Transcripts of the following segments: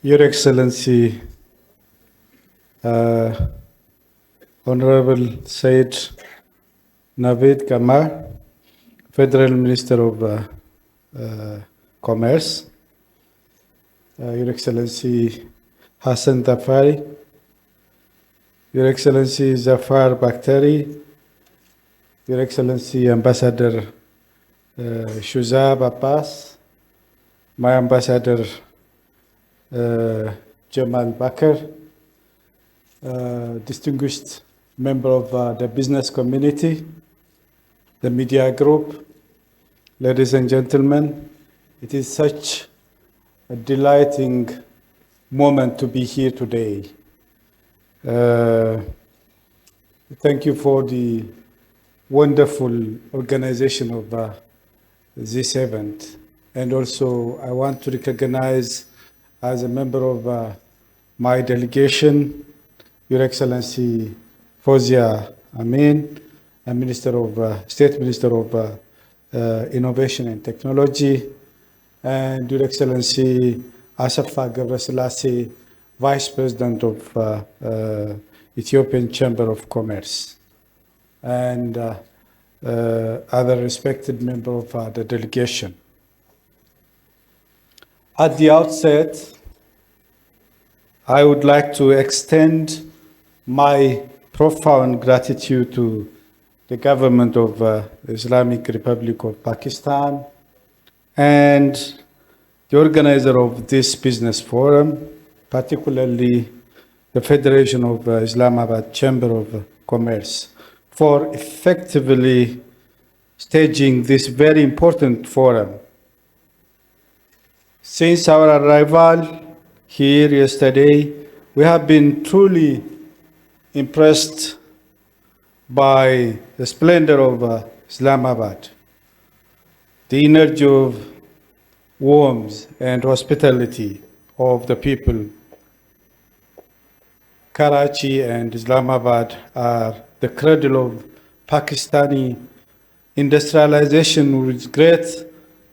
Your Excellency, uh, Honorable Said Naveed Kamar, Federal Minister of Commerce, Your Excellency Hassan Tafari, Your Excellency Zafar Bakhtari, Your Excellency Ambassador Shuzab Abbas, my Ambassador Jamal Bakr, distinguished member of the business community, the media group, ladies and gentlemen, it is such a delighting moment to be here today. Thank you for the wonderful organization of this event. And also, I want to recognize as a member of my delegation, Your Excellency Fozia Amin, a State Minister of Innovation and Technology, and Your Excellency Asafa Gebrselassie, Vice President of Ethiopian Chamber of Commerce, and other respected members of the delegation. At the outset, I would like to extend my profound gratitude to the government of the Islamic Republic of Pakistan and the organizer of this business forum, particularly the Federation of Islamabad Chamber of Commerce, for effectively staging this very important forum. Since our arrival here yesterday, we have been truly impressed by the splendor of Islamabad, the energy of warmth and hospitality of the people. Karachi and Islamabad are the cradle of Pakistani industrialization with great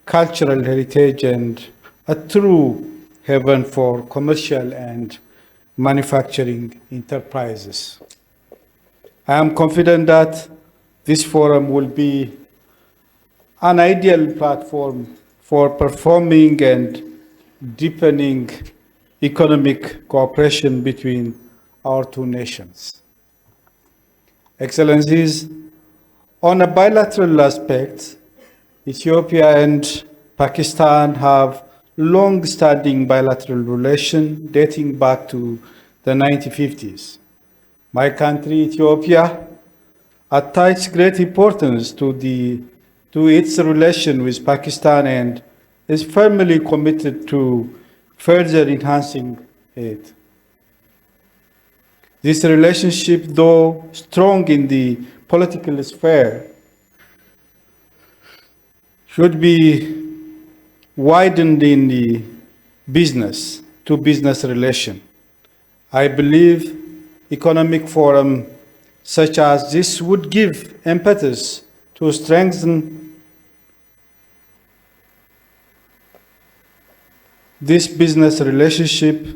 cultural heritage and a true haven for commercial and manufacturing enterprises. I am confident that this forum will be an ideal platform for performing and deepening economic cooperation between our two nations. Excellencies, on a bilateral aspect, Ethiopia and Pakistan have long-standing bilateral relations dating back to the 1950s. My country, Ethiopia, attaches great importance to its relation with Pakistan and is firmly committed to further enhancing it. This relationship, though strong in the political sphere, should be widened in the business-to-business relation. I believe economic forum such as this would give impetus to strengthen this business relationship.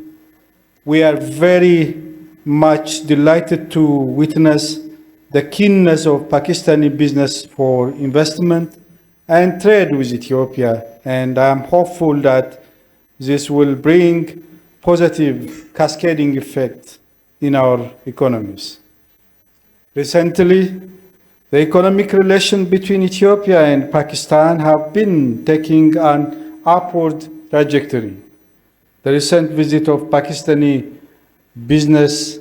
We are very much delighted to witness the keenness of Pakistani business for investment and trade with Ethiopia, and I am hopeful that this will bring positive cascading effect in our economies. Recently, the economic relations between Ethiopia and Pakistan have been taking an upward trajectory. The recent visit of Pakistani business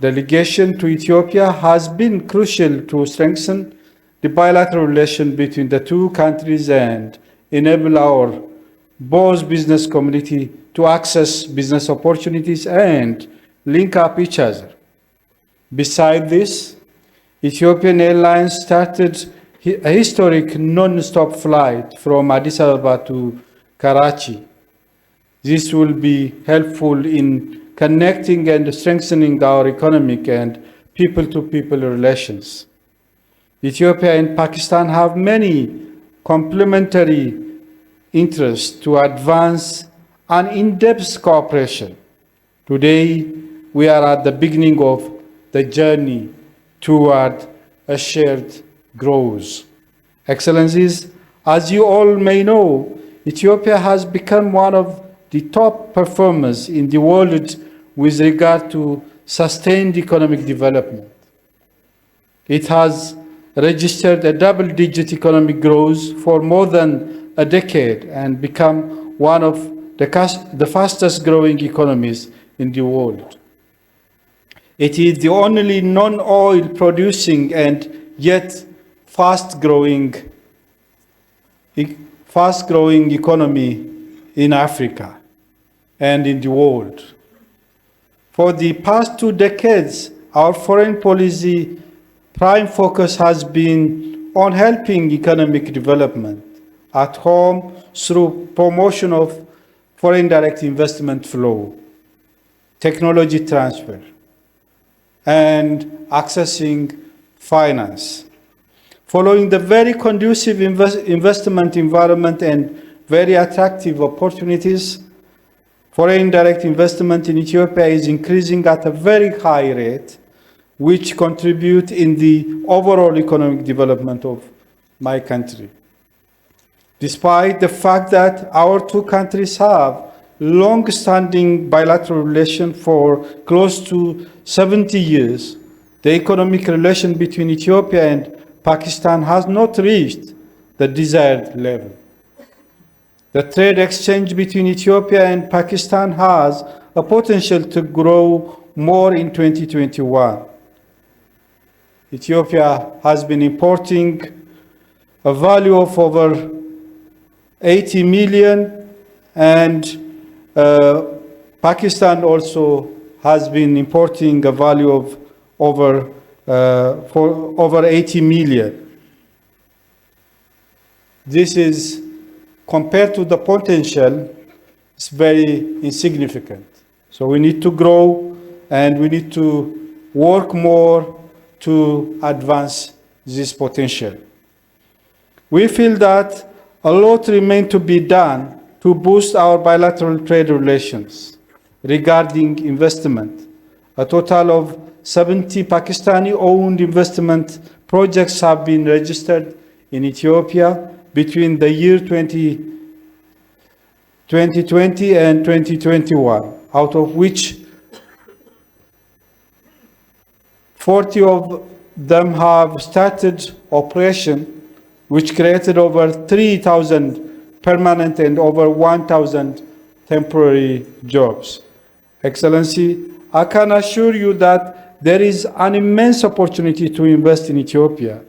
delegation to Ethiopia has been crucial to strengthen the bilateral relation between the two countries and enable our both business community to access business opportunities and link up each other. Besides this, Ethiopian Airlines started a historic non-stop flight from Addis Ababa to Karachi. This will be helpful in connecting and strengthening our economic and people-to-people relations. Ethiopia and Pakistan have many complementary interests to advance and in-depth cooperation. Today, we are at the beginning of the journey toward a shared growth. Excellencies, as you all may know, Ethiopia has become one of the top performers in the world with regard to sustained economic development. It has registered a double-digit economic growth for more than a decade and become one of the fastest-growing economies in the world. It is the only non-oil producing and yet fast-growing economy in Africa and in the world. For the past 2 decades, our foreign policy prime focus has been on helping economic development at home through promotion of foreign direct investment flow, technology transfer, and accessing finance. Following the very conducive investment environment and very attractive opportunities, foreign direct investment in Ethiopia is increasing at a very high rate, which contribute in the overall economic development of my country. Despite the fact that our 2 countries have long-standing bilateral relations for close to 70 years, the economic relation between Ethiopia and Pakistan has not reached the desired level. The trade exchange between Ethiopia and Pakistan has a potential to grow more in 2021. Ethiopia has been importing a value of over 80 million, and Pakistan also has been importing a value of over 80 million. This is, compared to the potential, it's very insignificant. So we need to grow and we need to work more to advance this potential. We feel that a lot remains to be done to boost our bilateral trade relations. Regarding investment, a total of 70 Pakistani-owned investment projects have been registered in Ethiopia between the year 2020 and 2021, out of which 40 of them have started operation, which created over 3,000 permanent and over 1,000 temporary jobs. Excellency, I can assure you that there is an immense opportunity to invest in Ethiopia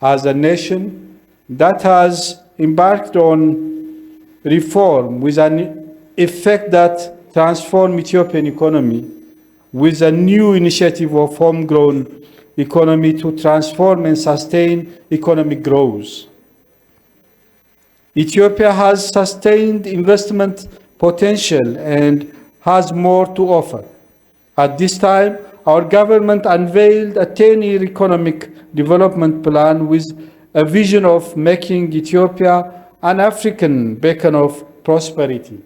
as a nation that has embarked on reform with an effect that transforms Ethiopian economy, with a new initiative of homegrown economy to transform and sustain economic growth. Ethiopia has sustained investment potential and has more to offer. At this time, our government unveiled a 10-year economic development plan with a vision of making Ethiopia an African beacon of prosperity.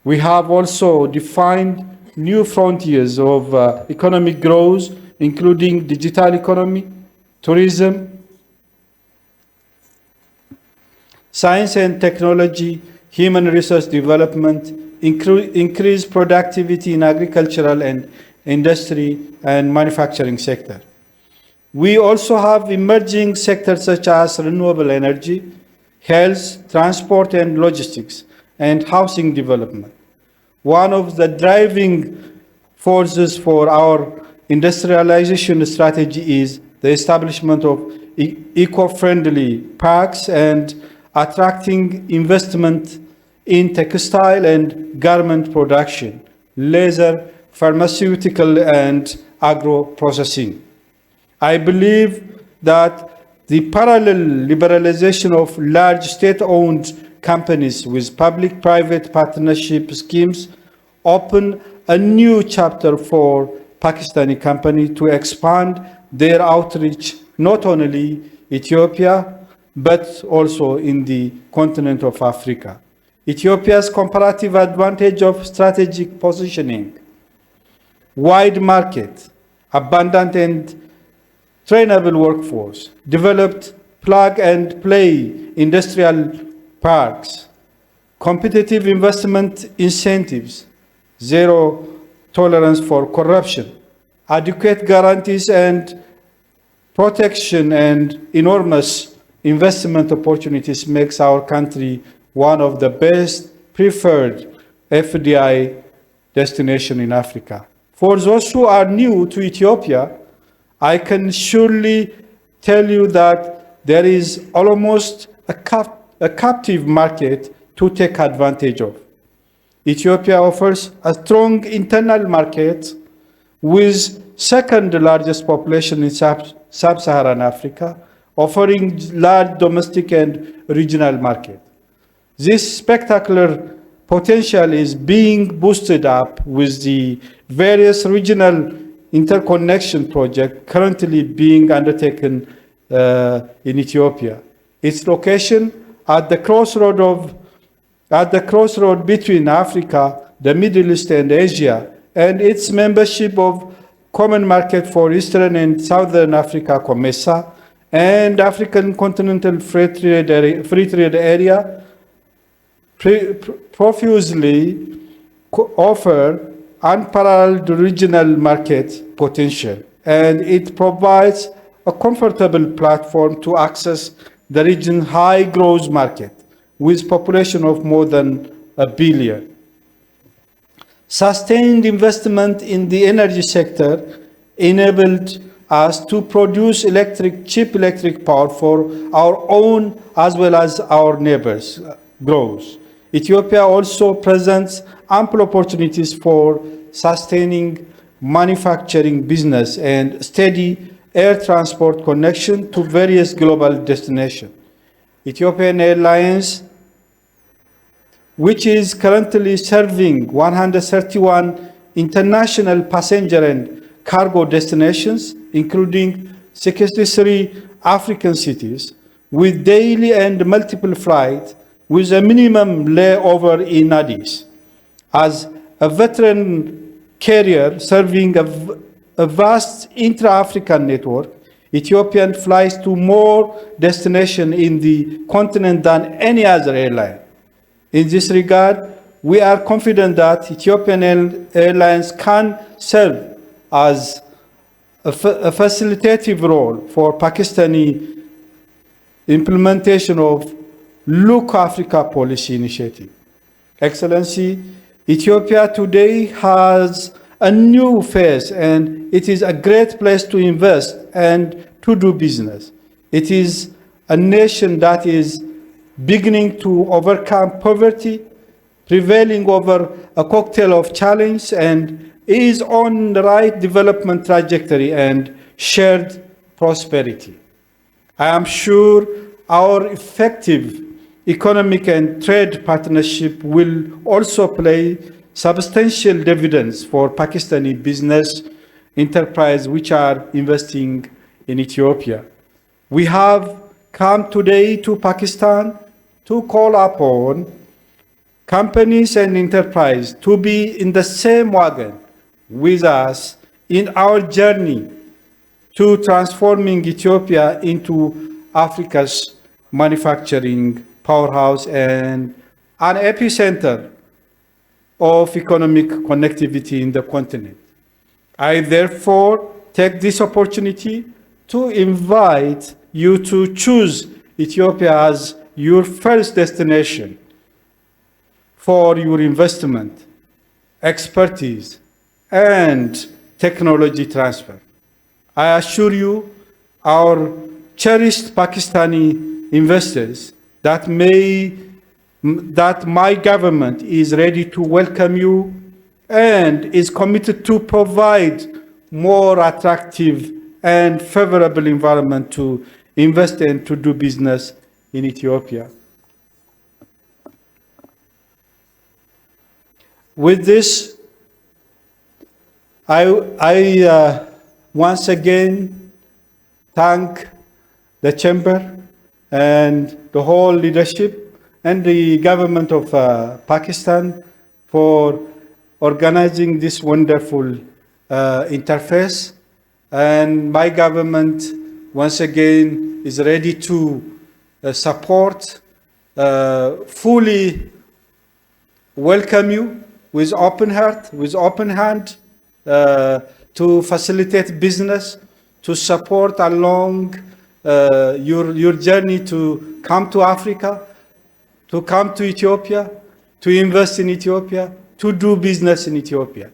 We have also defined new frontiers of economic growth, including digital economy, tourism, science and technology, human resource development, increased productivity in agricultural and industry and manufacturing sector. We also have emerging sectors such as renewable energy, health, transport and logistics, and housing development. One of the driving forces for our industrialization strategy is the establishment of eco-friendly parks and attracting investment in textile and garment production, leather, pharmaceutical, and agro-processing. I believe that the parallel liberalization of large state-owned companies with public-private partnership schemes open a new chapter for Pakistani companies to expand their outreach not only Ethiopia, but also in the continent of Africa. Ethiopia's comparative advantage of strategic positioning, wide market, abundant and trainable workforce, developed plug-and-play industrial parks, competitive investment incentives, zero tolerance for corruption, adequate guarantees and protection, and enormous investment opportunities makes our country one of the best preferred FDI destination in Africa. For those who are new to Ethiopia, I can surely tell you that there is almost a captive market to take advantage of. Ethiopia offers a strong internal market with second largest population in sub-Saharan Africa, offering large domestic and regional market. This spectacular potential is being boosted up with the various regional interconnection projects currently being undertaken in Ethiopia. Its location at the crossroad between Africa, the Middle East, and Asia, and its membership of Common Market for Eastern and Southern Africa, COMESA, and African Continental Free Trade Area, profusely offer unparalleled regional market potential, and it provides a comfortable platform to access the region's high growth market with population of more than 1 billion. Sustained investment in the energy sector enabled us to produce cheap electric power for our own as well as our neighbors' growth. Ethiopia also presents ample opportunities for sustaining manufacturing business and steady air transport connection to various global destinations. Ethiopian Airlines, which is currently serving 131 international passenger and cargo destinations, including 63 African cities, with daily and multiple flights, with a minimum layover in Addis. As a veteran carrier serving a vast intra-African network, Ethiopian flies to more destinations in the continent than any other airline. In this regard, we are confident that Ethiopian Airlines can serve as a facilitative role for Pakistani implementation of Look Africa policy initiative. Excellency, Ethiopia today has a new face, and it is a great place to invest and to do business. It is a nation that is beginning to overcome poverty, prevailing over a cocktail of challenge, and is on the right development trajectory and shared prosperity. I am sure our effective economic and trade partnership will also play substantial dividends for Pakistani business enterprise which are investing in Ethiopia. We have come today to Pakistan to call upon companies and enterprise to be in the same wagon with us in our journey to transforming Ethiopia into Africa's manufacturing powerhouse and an epicenter of economic connectivity in the continent. I therefore take this opportunity to invite you to choose Ethiopia as your first destination for your investment, expertise, and technology transfer. I assure you, our cherished Pakistani investors, that my government is ready to welcome you and is committed to provide more attractive and favorable environment to invest and to do business in Ethiopia. With this, I once again thank the Chamber and the whole leadership and the government of Pakistan for organizing this wonderful interface. And my government, once again, is ready to support, fully welcome you with open heart, with open hand, to facilitate business, to support along your journey to come to Africa, to come to Ethiopia, to invest in Ethiopia, to do business in Ethiopia.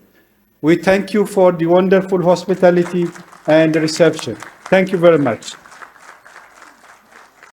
We thank you for the wonderful hospitality and reception. Thank you very much.